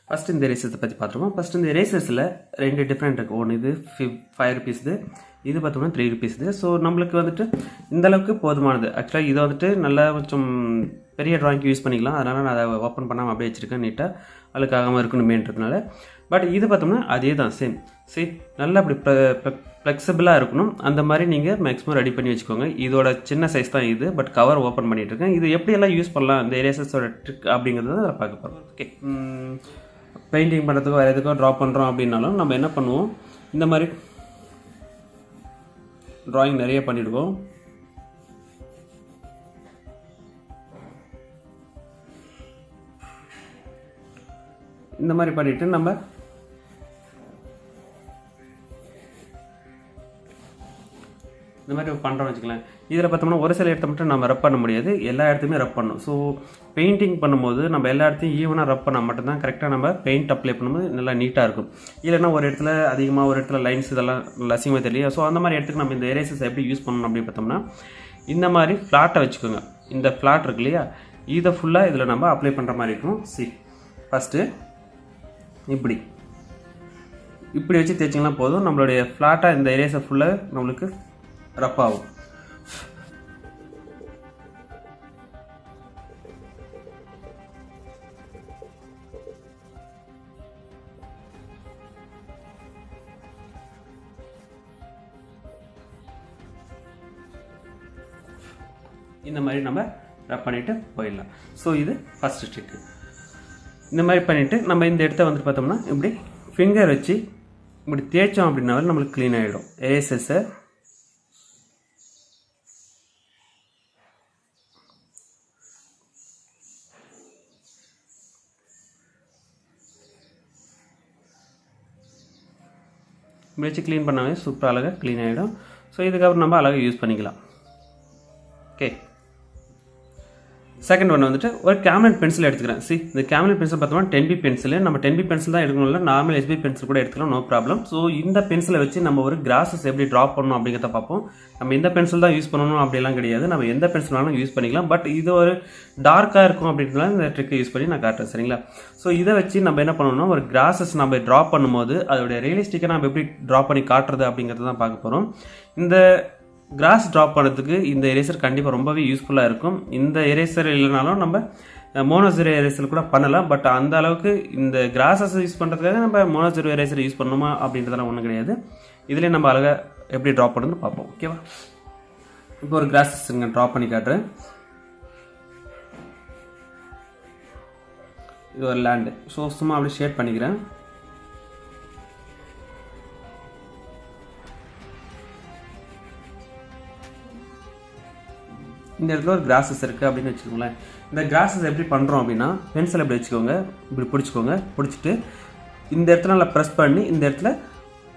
First இந்த எரேசர்ஸை பற்றி பார்த்துருவோம். ஃபஸ்ட்டு இந்த எரேசர்ஸில் 2 டிஃப்ரெண்ட் இருக்குது. ஒன்று இது 5 rupees இது பார்த்தோம்னா 3 rupees. ஸோ நம்மளுக்கு வந்துட்டு இந்தளவுக்கு போதுமானது. ஆக்சுவலாக இதை வந்துட்டு நல்லா கொஞ்சம் பெரிய ட்ராயிங்க்கு யூஸ் பண்ணிக்கலாம். அதனால் நான் அதை ஓப்பன் பண்ணாமல் அப்படியே வச்சுருக்கேன் நீட்டாக அழுக்காகாமல் இருக்கணுமேன்றதுனால. பட் இது பார்த்தோம்னா அதே தான் சேம். சரி, நல்லா அப்படி ஃப்ளெக்சிபிளாக இருக்கணும். அந்த மாதிரி நீங்கள் மேக்ஸிமம் ரெடி பண்ணி வச்சுக்கோங்க. இதோட சின்ன சைஸ் தான் இது, பட் கவர் ஓப்பன் பண்ணிகிட்ருக்கேன். இது எப்படியெல்லாம் யூஸ் பண்ணலாம், இந்த எரேசர்ஸோட ட்ரிக் அப்படிங்கிறது தான் அதை பார்க்க போகிறோம். ஓகே, பெயிண்டிங் பண்ணுறதுக்கோ வேறு எதுக்கோ ட்ரா பண்ணுறோம் அப்படின்னாலும் நம்ம என்ன பண்ணுவோம், இந்த மாதிரி ட்ராயிங் நிறைய பண்ணிவிடுவோம். இந்த மாதிரி பண்ணிவிட்டு நம்ம இந்த மாதிரி பண்ணுறோம்னு வச்சுக்கலாம். இதில் பார்த்தோம்னா ஒரு சில இடத்த மட்டும் நம்ம ரப் பண்ண முடியாது, எல்லா இடத்தையுமே ரப் பண்ணணும். ஸோ பெயிண்டிங் பண்ணும்போது நம்ம எல்லா இடத்தையும் ஈவனாக ரப் பண்ணால் மட்டும்தான் கரெக்டாக நம்ம பெயிண்ட் அப்ளை பண்ணும்போது நல்லா நீட்டாக இருக்கும். இல்லைன்னா ஒரு இடத்துல அதிகமாக, ஒரு இடத்துல லைன்ஸ் இதெல்லாம் லசிங்கமாக தெரியல. ஸோ அந்த மாதிரி இடத்துக்கு நம்ம இந்த எரேசர்ஸ் எப்படி யூஸ் பண்ணணும் அப்படின்னு பார்த்தோம்னா, இந்த மாதிரி ஃப்ளாட்டை வச்சுக்கோங்க. இந்த ஃப்ளாட் இருக்கு இல்லையா, இதை ஃபுல்லாக இதில் நம்ம அப்ளை பண்ணுற மாதிரி இருக்கும். ஃபஸ்ட்டு இப்படி வச்சு தேய்ச்சிங்கன்னா போதும். நம்மளுடைய ஃப்ளாட்டாக இந்த எரேசர் ஃபுல்லாக நம்மளுக்கு ரப் ஆகும். இந்த மாதிரி நம்ம ரப் பண்ணிவிட்டு போயிடலாம். ஸோ இது ஃபஸ்ட்டு ஸ்ட்ரிக்கு. இந்த மாதிரி பண்ணிவிட்டு நம்ம இந்த இடத்த வந்துட்டு பார்த்தோம்னா இப்படி ஃபிங்கர் வச்சு இப்படி தேய்ச்சோம் அப்படின்னாவே நம்மளுக்கு க்ளீன் ஆகிடும். எரேசர்ஸை இப்படி வச்சு க்ளீன் பண்ணாவே சூப்பராக அழகாக க்ளீன் ஆகிடும். ஸோ இதுக்கப்புறம் நம்ம அழகாக யூஸ் பண்ணிக்கலாம். ஓகே, செகண்ட் ஒன் வந்துட்டு ஒரு கேம்லின் பென்சில் எடுத்துக்கிறேன். இந்த கேம்லின் பென்சில் பார்த்தோம்னா 10B பென்சில். நம்ம 10B பென்சில் தான் எடுக்கணும்ல, நார்மல் SB பென்சில் கூட எடுத்துக்கலாம், நோ ப்ராப்ளம். ஸோ இந்த பென்சிலை வச்சு நம்ம ஒரு கிராஸஸ் எப்படி ட்ரா பண்ணணும் அப்படிங்கிறத பார்ப்போம். நம்ம இந்த பென்சில் தான் யூஸ் பண்ணணும் அப்படிலாம் கிடையாது, நம்ம எந்த பென்சில் வேணாலும் யூஸ் பண்ணிக்கலாம். பட் இது ஒரு டார்க்காக இருக்கும் அப்படின்றதுனால இந்த ட்ரிக்கை யூஸ் பண்ணி நான் காட்டுறேன், சரிங்களா? ஸோ இதை வச்சு நம்ம என்ன பண்ணணும்னா, ஒரு கிராஸஸ் நம்ம ட்ரா பண்ணும்போது அதோடைய ரியலிஸ்டிக்காக நம்ம எப்படி ட்ரா பண்ணி காட்டுறது அப்படிங்கிறத தான் பார்க்க போகிறோம். இந்த கிராஸ் ட்ராப் பண்ணுறதுக்கு இந்த எரேசர் கண்டிப்பாக ரொம்பவே யூஸ்ஃபுல்லாக இருக்கும். இந்த எரேசர் இல்லைனாலும் நம்ம மோனோஜெரோ எரேசர் கூட பண்ணலாம். பட் அந்த அளவுக்கு இந்த கிராஸஸ் யூஸ் பண்ணுறதுக்காக நம்ம மோனோஜெரோ எரேசர் யூஸ் பண்ணணுமா அப்படின்றதெல்லாம் ஒன்றும் கிடையாது. இதிலே நம்ம அழகாக எப்படி ட்ராப் பண்ணுன்னு பார்ப்போம். ஓகேவா? இப்போ ஒரு கிராஸஸ் இங்கே ட்ராப் பண்ணி காட்டுறேன். இது ஒரு லேண்டு. ஸோ சும்மா அப்படி ஷேட் பண்ணிக்கிறேன். இந்த இடத்துல ஒரு கிராஸஸ் இருக்குது அப்படின்னு வச்சுக்கோங்களேன். இந்த கிராஸஸ் எப்படி பண்ணுறோம் அப்படின்னா, பென்சில் எப்படி வச்சுக்கோங்க, இப்படி பிடிச்சிக்கோங்க. பிடிச்சிட்டு இந்த இடத்துல நல்லா ப்ரெஸ் பண்ணி, இந்த இடத்துல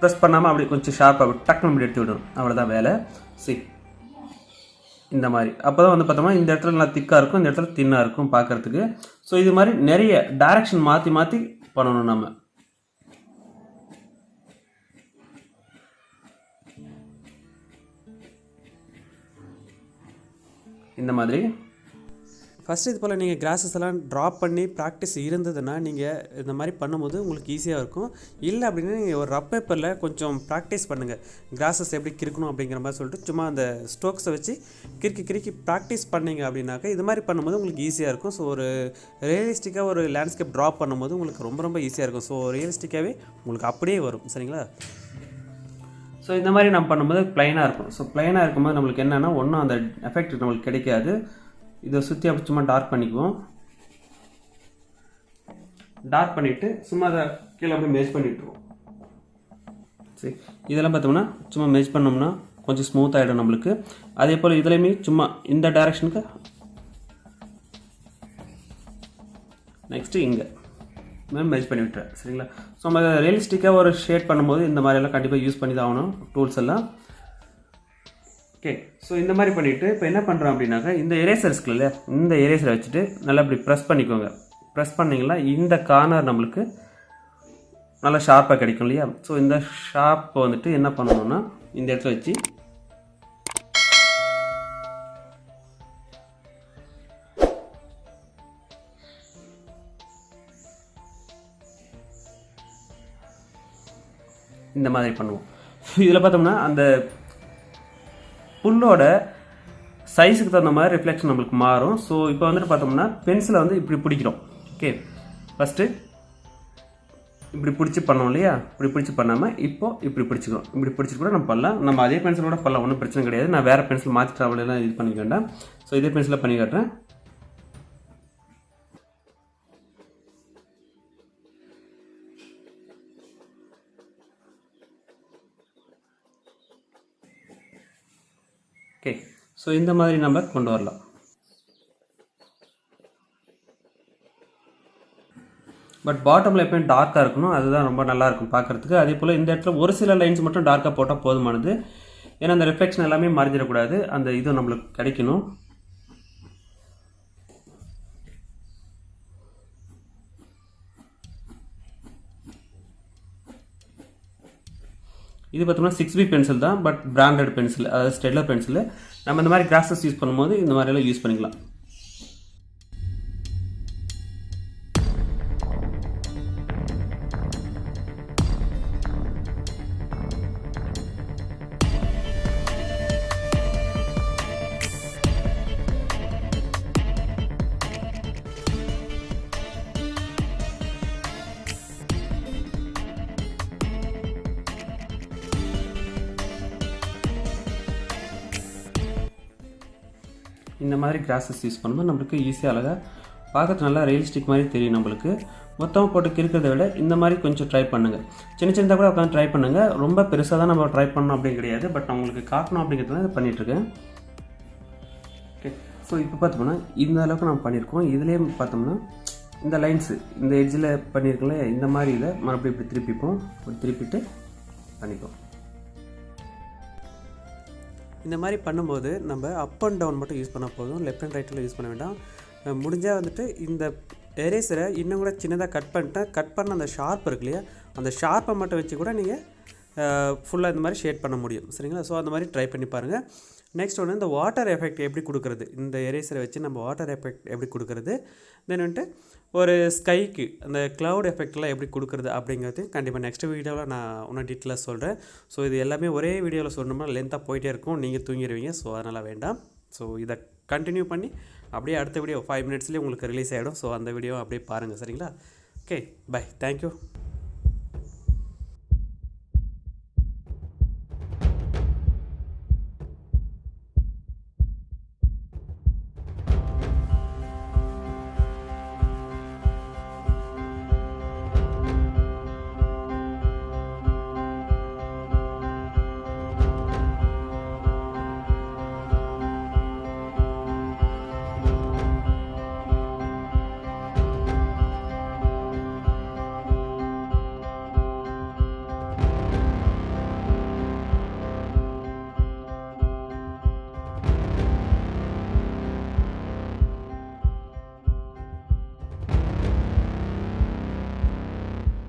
ப்ரெஸ் பண்ணாமல் அப்படி கொஞ்சம் ஷார்ப்பாக அப்படி டக்குன்னு இப்படி எடுத்து விடணும். அவ்வளோதான் வேலை. இந்த மாதிரி அப்போ தான் வந்து பார்த்தோம்னா இந்த இடத்துல நல்லா திக்காக இருக்கும், இந்த இடத்துல தின்னாக இருக்கும் பார்க்குறதுக்கு. ஸோ இது மாதிரி நிறைய டைரக்ஷன் மாற்றி மாற்றி பண்ணணும் நம்ம. இந்த மாதிரி ஃபஸ்ட்டு இது போல் நீங்கள் கிராஸஸ் எல்லாம் ட்ராப் பண்ணி ப்ராக்டிஸ் இருந்ததுன்னா நீங்கள் இந்த மாதிரி பண்ணும்போது உங்களுக்கு ஈஸியாக இருக்கும். இல்லை அப்படின்னா நீங்கள் ஒரு ரப் பேப்பரில் கொஞ்சம் ப்ராக்டிஸ் பண்ணுங்கள், கிராஸஸ் எப்படி கிறுக்கணும் அப்படிங்கிற மாதிரி சொல்லிட்டு சும்மா அந்த ஸ்ட்ரோக்ஸை வச்சு கிறுக்கி ப்ராக்டிஸ் பண்ணிங்க அப்படின்னாக்கா இது மாதிரி பண்ணும்போது உங்களுக்கு ஈஸியாக இருக்கும். ஸோ ஒரு ரியலிஸ்டிக்காக ஒரு லேண்ட்ஸ்கேப் ட்ராப் பண்ணும்போது உங்களுக்கு ரொம்ப ஈஸியாக இருக்கும். ஸோ ரியலிஸ்டிக்காகவே உங்களுக்கு அப்படியே வரும், சரிங்களா? ஸோ இந்த மாதிரி நம்ம பண்ணும்போது ப்ளைனாக இருக்கும். ஸோ ப்ளைனாக இருக்கும்போது நம்மளுக்கு என்னென்னா ஒன்றும் அந்த எஃபெக்ட் நம்மளுக்கு கிடைக்காது. இதை சுற்றி அப்படி சும்மா டார்க் பண்ணிக்குவோம். டார்க் பண்ணிவிட்டு சும்மா அதை கீழே அப்படியே மேட்ச் பண்ணிவிட்டுருவோம். சரி, இதெல்லாம் பார்த்தோம்னா சும்மா மேட்ச் பண்ணோம்னா கொஞ்சம் ஸ்மூத் ஆகிடும் நம்மளுக்கு. அதே போல் இதுலேயுமே சும்மா இந்த டைரக்ஷனுக்கு நெக்ஸ்ட்டு இங்கே மேட்ச் பண்ணி விட்டுறேன், சரிங்களா? ஸோ நம்ம ரியலிஸ்டிக்காக ஒரு ஷேட் பண்ணும்போது இந்த மாதிரியெல்லாம் கண்டிப்பாக யூஸ் பண்ணி தான் ஆகணும் டூல்ஸ் எல்லாம். ஓகே, ஸோ இந்த மாதிரி பண்ணிவிட்டு இப்போ என்ன பண்ணுறோம் அப்படின்னாக்கா, இந்த எரேசர்ஸ்க்கு இல்லை, இந்த எரேசரை வச்சுட்டு நல்லா இப்படி ப்ரெஸ் பண்ணிக்கோங்க. ப்ரெஸ் பண்ணிங்கன்னா இந்த கார்னர் நம்மளுக்கு நல்லா ஷார்ப்பாக கிடைக்கும் இல்லையா? ஸோ இந்த ஷார்ப்பை வந்துட்டு என்ன பண்ணணும்னா இந்த இடத்துல வச்சு இந்த மாதிரி பண்ணுவோம். இதில் பார்த்தோம்னா அந்த புல்லோட சைஸுக்கு தகுந்த மாதிரி ரிஃப்ளெக்ஷன் நம்மளுக்கு மாறும். ஸோ இப்போ வந்துட்டு பார்த்தோம்னா பென்சிலை வந்து இப்படி பிடிக்கிறோம். ஓகே, ஃபஸ்ட்டு இப்படி பிடிச்சி பண்ணோம் இல்லையா, இப்படி பிடிச்சி பண்ணாமல் இப்போது இப்படி பிடிச்சிக்கிறோம். இப்படி பிடிச்சிட்டு கூட நம்ம பண்ணலாம். நம்ம அதே பென்சிலோட பண்ணலாம், ஒன்றும் பிரச்சனை கிடையாது. நான் வேறு பென்சில் மாற்றி ட்ராவலாம் இது பண்ணிக்க வேண்டாம். ஸோ இதே பென்சிலில் பண்ணி காட்டுறேன். ஓகே, ஸோ இந்த மாதிரி நம்ம கொண்டு வரலாம். பட் பாட்டமில் எப்போயும் டார்க்காக இருக்கணும், அதுதான் ரொம்ப நல்லாயிருக்கும் பார்க்குறதுக்கு. அதே போல் இந்த இடத்துல ஒரு சில லைன்ஸ் மட்டும் டார்க்காக போட்டால் போதுமானது. ஏன்னா அந்த ரிஃப்ளெக்ஷன் எல்லாமே மறைஞ்சிடக்கூடாது, அந்த இது நம்மளுக்கு கிடைக்கணும். இது பார்த்தோம்னா 6B பென்சில் தான், பட் பிராண்டட் பென்சில், அதாவது ஸ்டெட்லர் பென்சில். நம்ம இந்த மாதிரி கிராஸஸ் யூஸ் பண்ணும்போது இந்த மாதிரியெல்லாம் யூஸ் பண்ணிக்கலாம். இந்த மாதிரி கிராஸஸ் யூஸ் பண்ணும்போது நம்மளுக்கு ஈஸியாக அழகாக பார்க்கறது நல்லா ரியலிஸ்டிக் மாதிரி தெரியும். நம்மளுக்கு மொத்தமாக போட்டு கிறுக்கிறத விட இந்த மாதிரி கொஞ்சம் ட்ரை பண்ணுங்கள். சின்ன சின்னதாக கூட உட்காந்து ட்ரை பண்ணுங்கள். ரொம்ப பெருசாக தான் நம்ம ட்ரை பண்ணணும் அப்படின்னு கிடையாது, பட் நான் உங்களுக்கு காட்டணும் அப்படிங்கிறதுனால இதை பண்ணிகிட்ருக்கேன். ஓகே, ஸோ இப்போ பார்த்தோம்னா இந்த அளவுக்கு நம்ம பண்ணியிருக்கோம். இதுலேயே பார்த்தோம்னா இந்த லைன்ஸு இந்த எட்ஜில் பண்ணியிருக்கோம்ல, இந்த மாதிரி இதை மறுபடியும் இப்படி திருப்பிப்போம். இப்படி திருப்பிட்டு பண்ணிப்போம். இந்த மாதிரி பண்ணும்போது நம்ம அப் அண்ட் டவுன் மட்டும் யூஸ் பண்ணால் போதும், லெஃப்ட் அண்ட் ரைட்டில் யூஸ் பண்ண வேண்டாம். முடிஞ்சால் வந்துட்டு இந்த எரேசரை இன்னும் கூட சின்னதாக கட் பண்ண அந்த ஷார்ப் இருக்கு இல்லையா, அந்த ஷார்ப்பை மட்டும் வச்சு கூட நீங்கள் ஃபுல்லாக இந்த மாதிரி ஷேட் பண்ண முடியும். சரிங்களா? ஸோ அந்த மாதிரி ட்ரை பண்ணி பாருங்கள். நெக்ஸ்ட் ஒன்று, இந்த வாட்டர் எஃபெக்ட் எப்படி கொடுக்குறது, இந்த எரேசரை வச்சு நம்ம வாட்டர் எஃபெக்ட் எப்படி கொடுக்குறது, தென் வந்துட்டு ஒரு ஸ்கைக்கு அந்த க்ளவுட் எஃபெக்ட்லாம் எப்படி கொடுக்குறது அப்படிங்கிறது கண்டிப்பாக நெக்ஸ்ட் வீடியோவில் நான் இன்னும் டீட்டெயிலாக சொல்கிறேன். ஸோ இது எல்லாமே ஒரே வீடியோவில் சொல்லணும்னா லென்த்தாக போயிட்டே இருக்கும், நீங்கள் தூங்கிடுவீங்க. ஸோ அதனால் வேண்டாம். ஸோ இதை கண்டினியூ பண்ணி அப்படியே அடுத்த வீடியோ 5 மினிட்ஸ்லேயே உங்களுக்கு ரிலீஸ் ஆகிடும். ஸோ அந்த வீடியோ அப்படியே பாருங்கள். சரிங்களா? Okay, bye, thank you.